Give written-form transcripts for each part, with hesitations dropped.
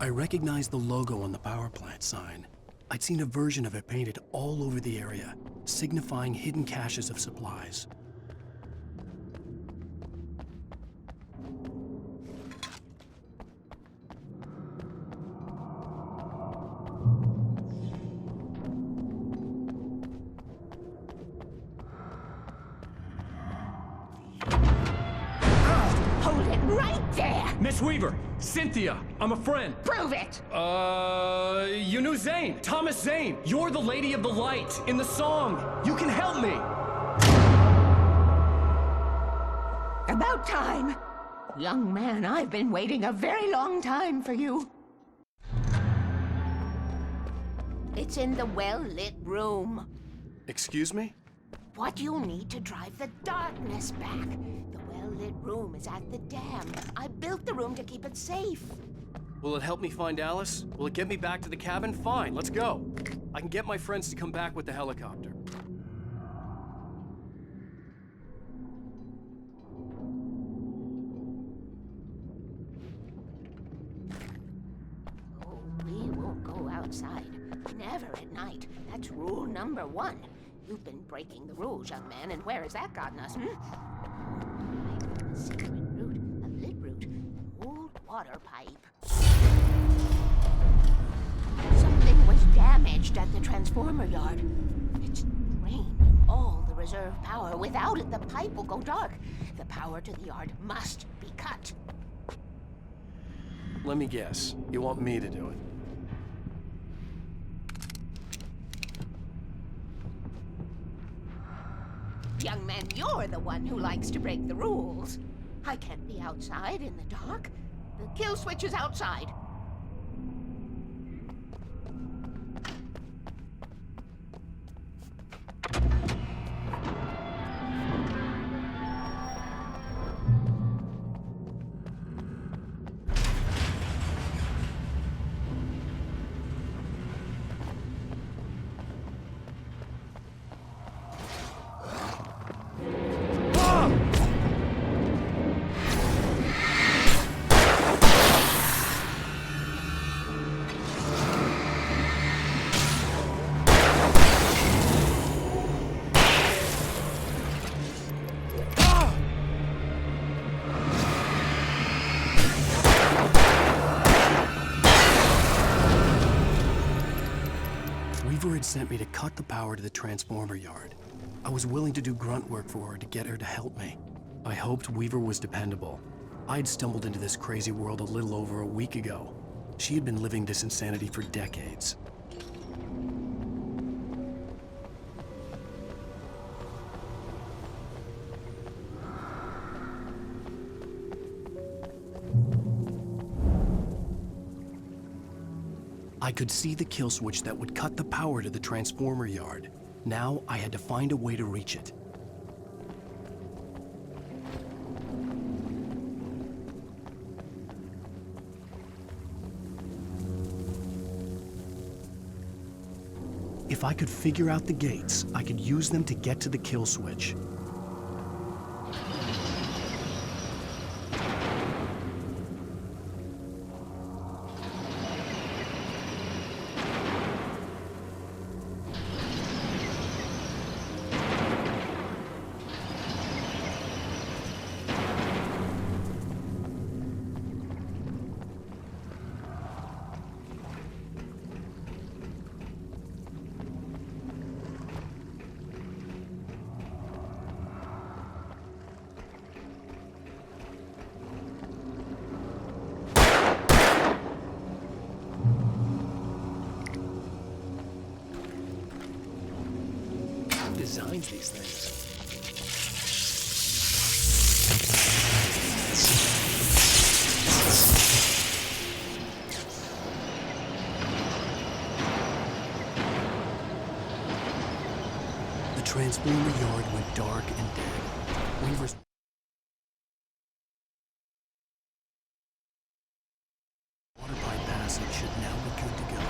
I recognized the logo on the power plant sign. I'd seen a version of it painted all over the area, signifying hidden caches of supplies. Hold it right there! Miss Weaver, Cynthia, I'm a friend. Prove it! You knew Zane, Thomas Zane. You're the Lady of the Light in the song. You can help me. About time. Young man, I've been waiting a very long time for you. It's in the well-lit room. Excuse me? What you need to drive the darkness back. The well-lit room is at the dam. I built the room to keep it safe. Will it help me find Alice? Will it get me back to the cabin? Fine, let's go. I can get my friends to come back with the helicopter. Oh, we won't go outside. Never at night. That's rule number 1. You've been breaking the rules, young man, and where has that gotten us, A secret route, a lit route, an old water pipe. Something was damaged at the transformer yard. It's drained all the reserve power. Without it, the pipe will go dark. The power to the yard must be cut. Let me guess. You want me to do it? Young man, you're the one who likes to break the rules. I can't be outside in the dark. The kill switch is outside. Weaver had sent me to cut the power to the transformer yard. I was willing to do grunt work for her to get her to help me. I hoped Weaver was dependable. I'd stumbled into this crazy world a little over a week ago. She had been living this insanity for decades. I could see the kill switch that would cut the power to the transformer yard. Now I had to find a way to reach it. If I could figure out the gates, I could use them to get to the kill switch. Designs these things. The transformer yard went dark and dead. Weaver's water pipe passage should now be good to go.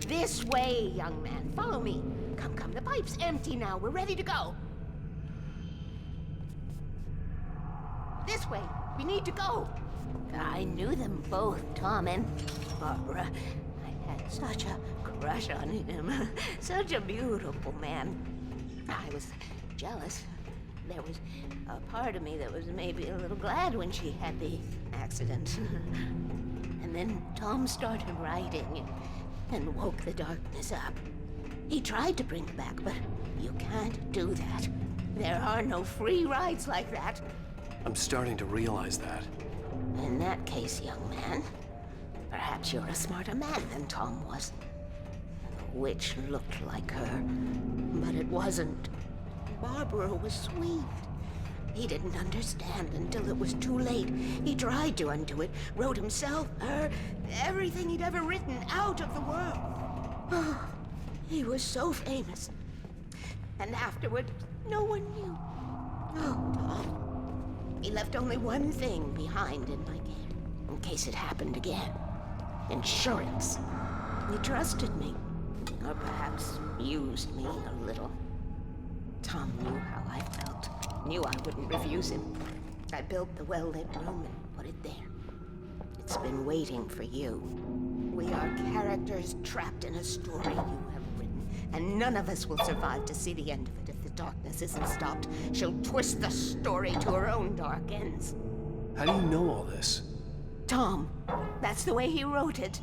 This way, young man. Follow me. Come, come. The pipe's empty now. We're ready to go. This way. We need to go. I knew them both, Tom and Barbara. I had such a crush on him. Such a beautiful man. I was jealous. There was a part of me that was maybe a little glad when she had the accident. And then Tom started writing and woke the darkness up. He tried to bring it back, but you can't do that. There are no free rides like that. I'm starting to realize that. In that case, young man, perhaps you're a smarter man than Tom was. The witch looked like her, but it wasn't. Barbara was sweet. He didn't understand until it was too late. He tried to undo it, wrote himself, her, everything he'd ever written out of the world. Oh, he was so famous. And afterward, no one knew. Oh, Tom. He left only one thing behind in my gate, in case it happened again. Insurance. He trusted me, or perhaps used me a little. Tom knew how I felt, knew I wouldn't refuse him. I built the well-lit room and put it there. It's been waiting for you. We are characters trapped in a story you have written, and none of us will survive to see the end of it if the darkness isn't stopped. She'll twist the story to her own dark ends. How do you know all this? Tom, that's the way he wrote it.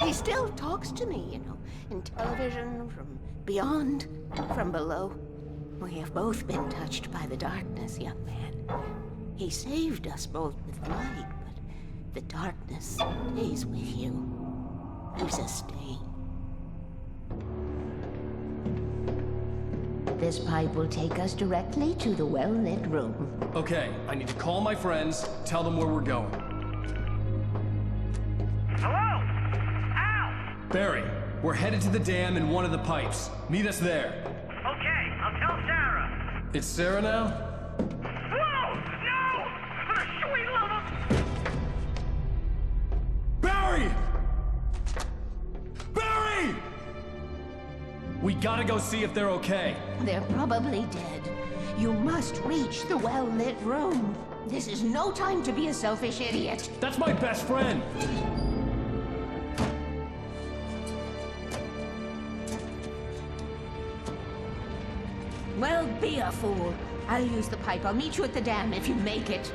He still talks to me, you know, in television, from beyond, from below. We have both been touched by the darkness, young man. He saved us both with light, but the darkness stays with you. Leaves a stain. This pipe will take us directly to the well-lit room. Okay, I need to call my friends, tell them where we're going. Hello? Al! Barry, we're headed to the dam in one of the pipes. Meet us there. Okay, I'll tell Sarah. It's Sarah now? Whoa! No! For the sweet love of... Barry! Barry! We gotta go see if they're okay. They're probably dead. You must reach the well-lit room. This is no time to be a selfish idiot. That's my best friend. Well, be a fool. I'll use the pipe. I'll meet you at the dam if you make it.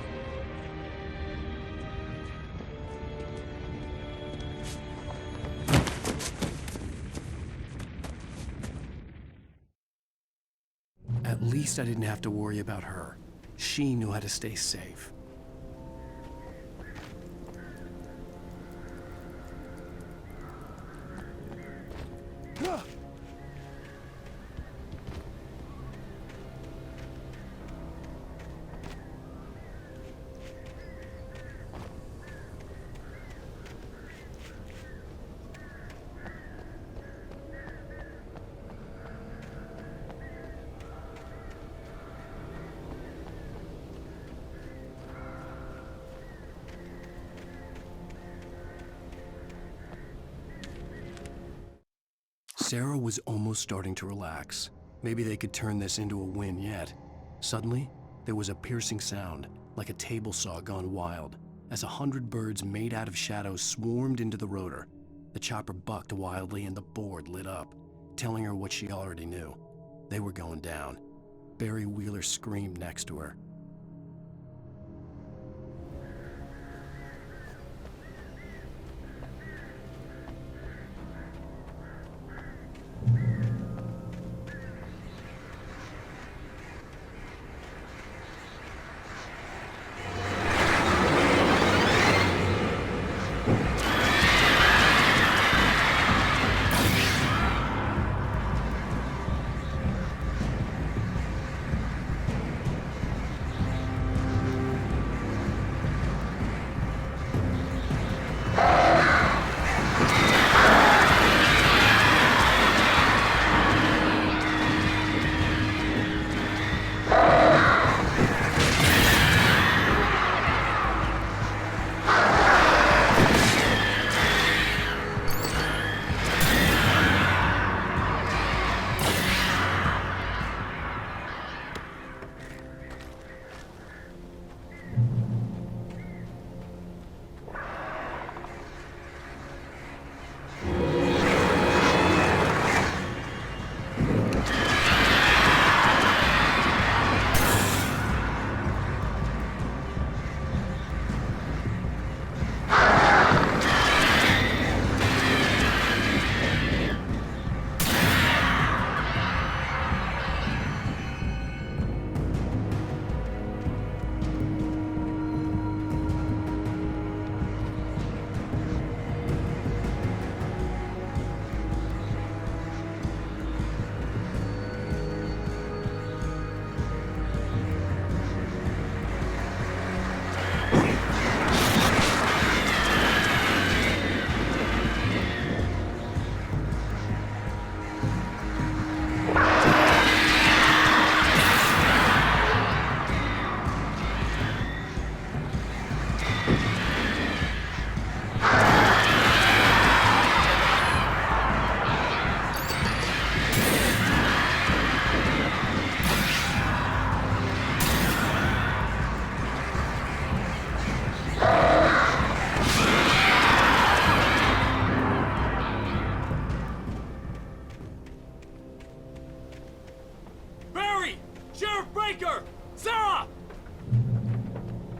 At least I didn't have to worry about her. She knew how to stay safe. Sarah was almost starting to relax. Maybe they could turn this into a win yet. Suddenly, there was a piercing sound, like a table saw gone wild, as 100 birds made out of shadows swarmed into the rotor. The chopper bucked wildly and the board lit up, telling her what she already knew. They were going down. Barry Wheeler screamed next to her.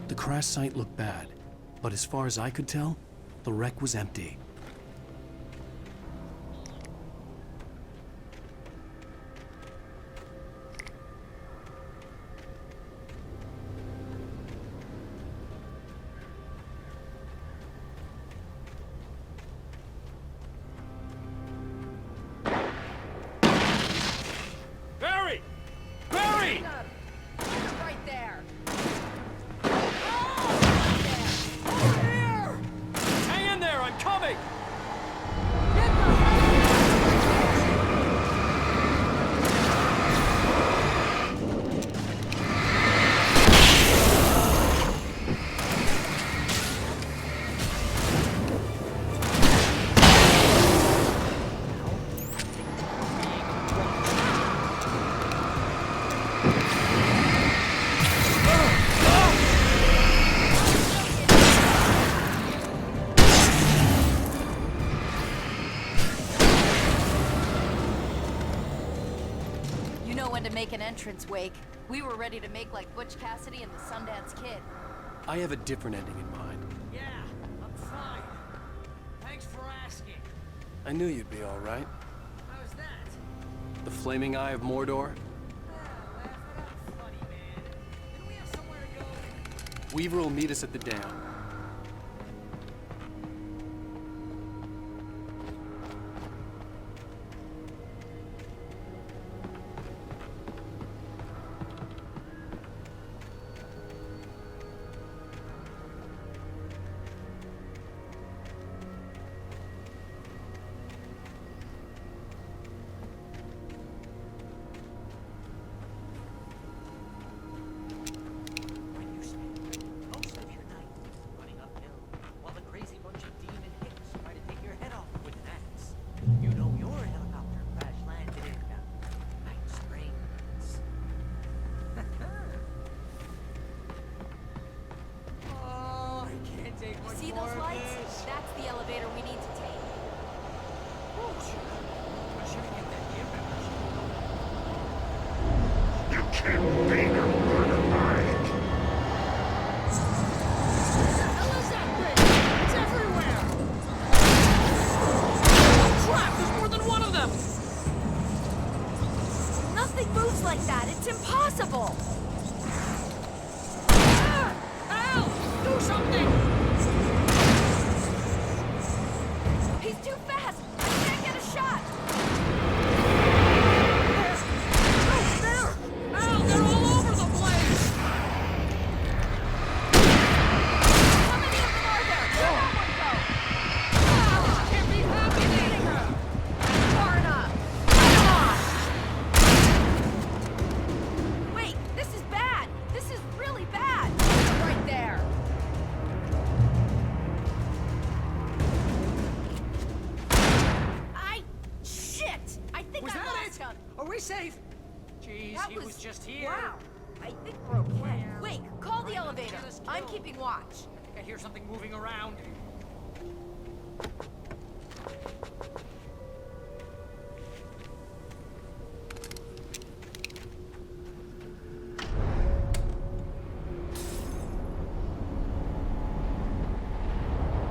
The crash site looked bad, but as far as I could tell, the wreck was empty. Barry! Barry! Right there. Hang in there, I'm coming! You know when to make an entrance, Wake. We were ready to make like Butch Cassidy and the Sundance Kid. I have a different ending in mind. Yeah, I'm fine. Thanks for asking. I knew you'd be all right. How's that? The flaming eye of Mordor? Laugh it up, funny man. Didn't we have somewhere to go? Weaver will meet us at the dam. When you spend most of your night hell is that thing? It's everywhere! Crap, there's more than one of them! Nothing moves like that. It's impossible. Ah! Al! Do something! He's too fast. I can't get a shot. There! Al, they're all over the place! Coming in farther. Where'd that one go? Ah, can't be happening! Far enough. Come on. Wait, this is bad. This is really bad. Right there. Shit! I think Was I that lost it? him. Are we safe? Jeez, That he was just here. Wow. I think we're okay. Wait, call the elevator. Just I'm kill. keeping watch. I think I hear something moving around.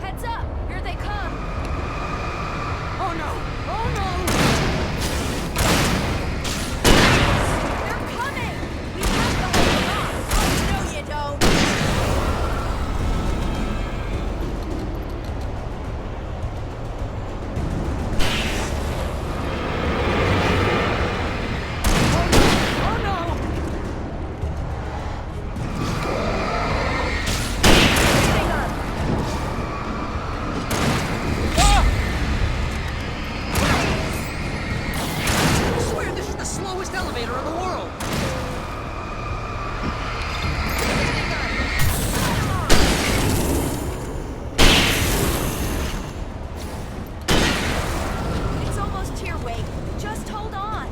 Heads up! Here they come. Oh no! Oh no! They're coming! We have to hold them off! Oh, no you don't! Oh no! Hang on! I swear this is the slowest elevator in the world! It's almost here, Wake. Just hold on.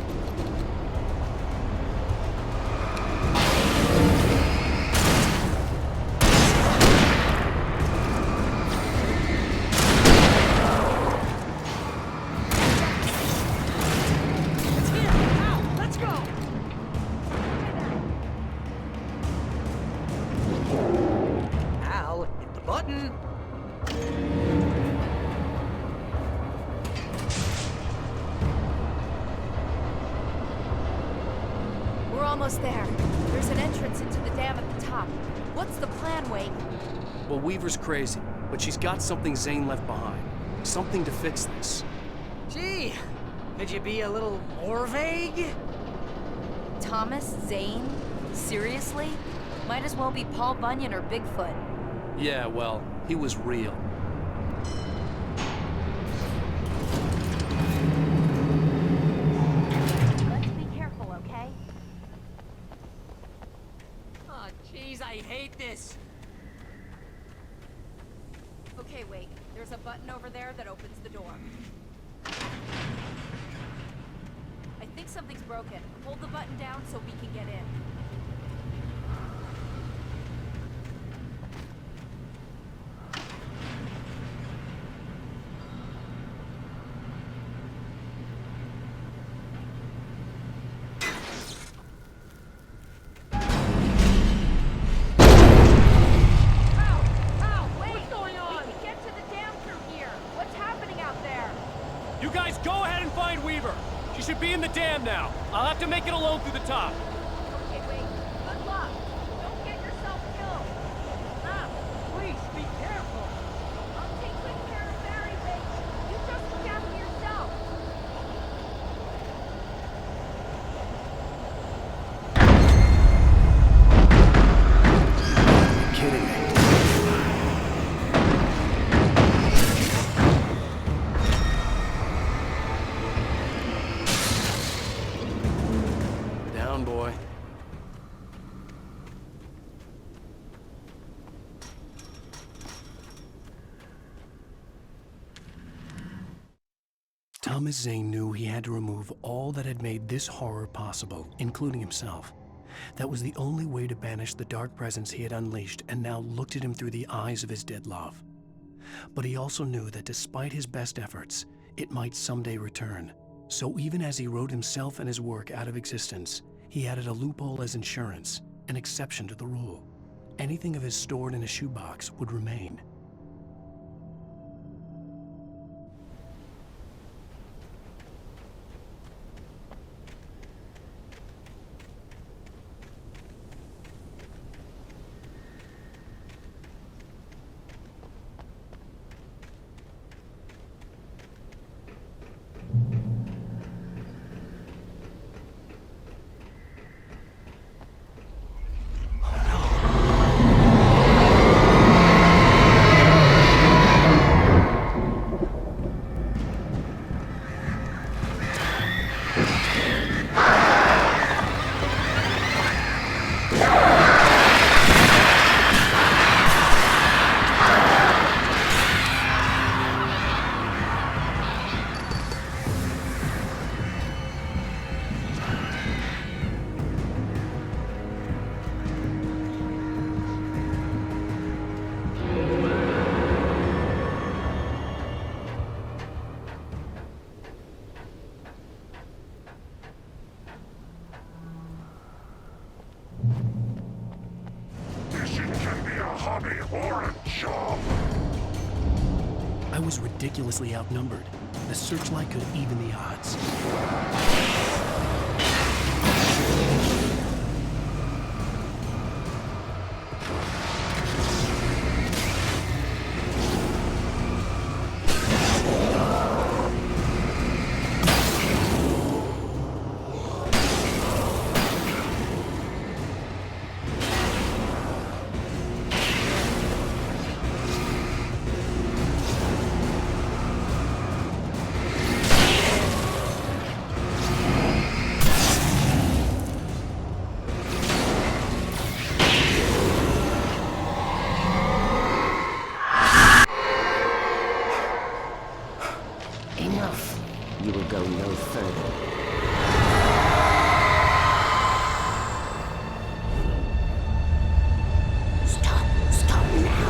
It's here! Al, let's go! Al, hit the button! We're almost there. There's an entrance into the dam at the top. What's the plan, Wake? Well, Weaver's crazy, but she's got something Zane left behind. Something to fix this. Gee, could you be a little more vague? Thomas Zane? Seriously? Might as well be Paul Bunyan or Bigfoot. Yeah, well, he was real. Let's be careful, okay? Oh, jeez, I hate this. Okay, Wake. There's a button over there that opens the door. I think something's broken. Hold the button down so we can get in. Al, what's going on? We can get to the dam through here. What's happening out there? You guys go ahead and find Weaver. She should be in the dam now. I'll have to make it alone through the top. Okay, Wake. Good luck. Don't get yourself killed. Al, please, be careful. I'll take good care of Barry, Wake. You just look after yourself. You're kidding me. Down, boy. Thomas Zane knew he had to remove all that had made this horror possible, including himself. That was the only way to banish the dark presence he had unleashed and now looked at him through the eyes of his dead love. But he also knew that despite his best efforts, it might someday return. So even as he wrote himself and his work out of existence, He added a loophole as insurance, an exception to the rule. Anything of his stored in a shoebox would remain. I was ridiculously outnumbered. The searchlight could even the odds. Enough. You will go no further. Stop now.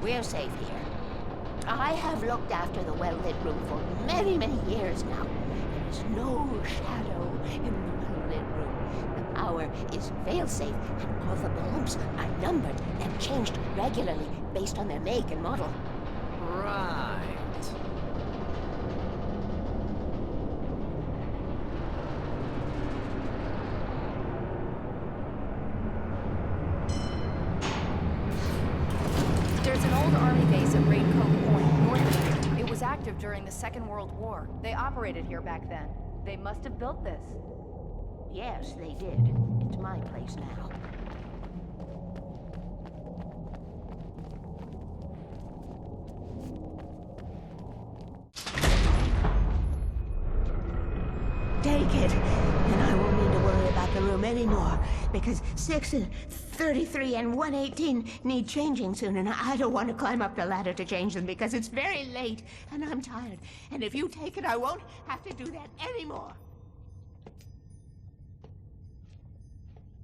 We're safe here. I have looked after the well-lit room for many, many years now. There is no shadow in the well-lit room. The power is fail-safe, and all the bulbs are numbered and changed regularly based on their make and model. Right. There's an old army base at Raincoat Point, north of here. It was active during the Second World War. They operated here back then. They must have built this. Yes, they did. It's my place now. Take it, and I won't need to worry about the room anymore because 6 and 33 and 118 need changing soon, and I don't want to climb up the ladder to change them because it's very late and I'm tired. And if you take it, I won't have to do that anymore.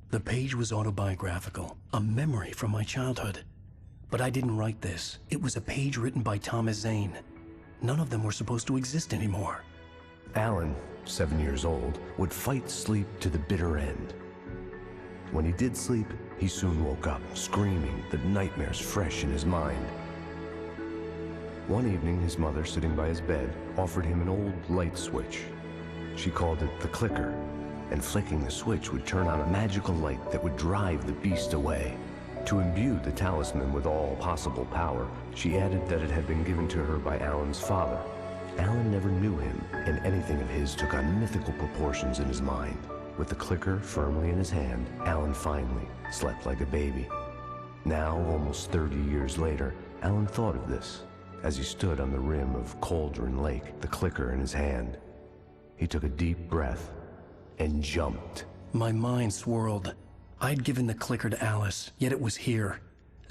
The page was autobiographical, a memory from my childhood. But I didn't write this. It was a page written by Thomas Zane. None of them were supposed to exist anymore. Alan, 7 years old, would fight sleep to the bitter end. When he did sleep, he soon woke up, screaming, the nightmares fresh in his mind. One evening, his mother, sitting by his bed, offered him an old light switch. She called it the clicker, and flicking the switch would turn on a magical light that would drive the beast away. To imbue the talisman with all possible power, she added that it had been given to her by Alan's father. Alan never knew him, and anything of his took on mythical proportions in his mind. With the clicker firmly in his hand, Alan finally slept like a baby. Now, almost 30 years later, Alan thought of this as he stood on the rim of Cauldron Lake, the clicker in his hand. He took a deep breath and jumped. My mind swirled. I'd given the clicker to Alice, yet it was here.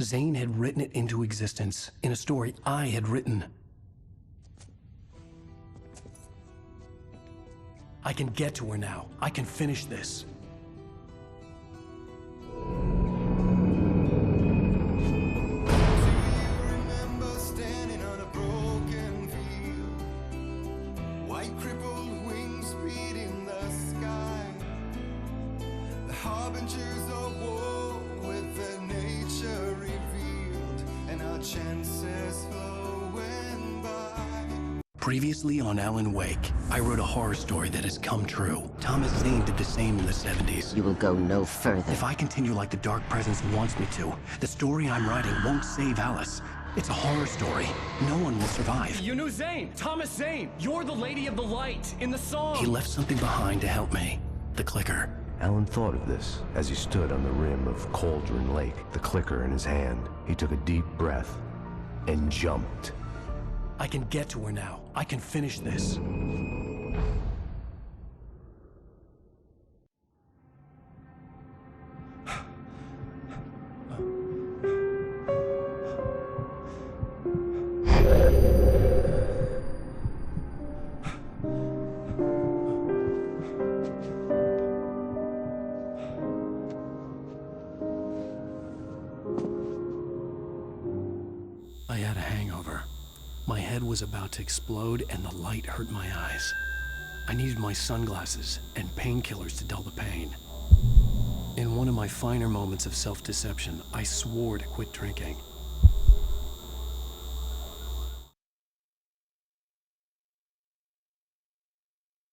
Zane had written it into existence, in a story I had written. I can get to her now. I can finish this. Remember standing on a broken field, white crippled wings beating the sky, the harbingers of war with their nature revealed, and our chances flowing by. Previously on Alan Wake, I wrote a horror story that has come true. Thomas Zane did the same in the 70s. You will go no further. If I continue like the Dark Presence wants me to, the story I'm writing won't save Alice. It's a horror story. No one will survive. You knew Zane! Thomas Zane! You're the lady of the light in the song! He left something behind to help me. The clicker. Alan thought of this as he stood on the rim of Cauldron Lake, the clicker in his hand. He took a deep breath and jumped. I can get to her now. I can finish this. I had a hangover. My head was about to explode and the light hurt my eyes. I needed my sunglasses and painkillers to dull the pain. In one of my finer moments of self-deception, I swore to quit drinking.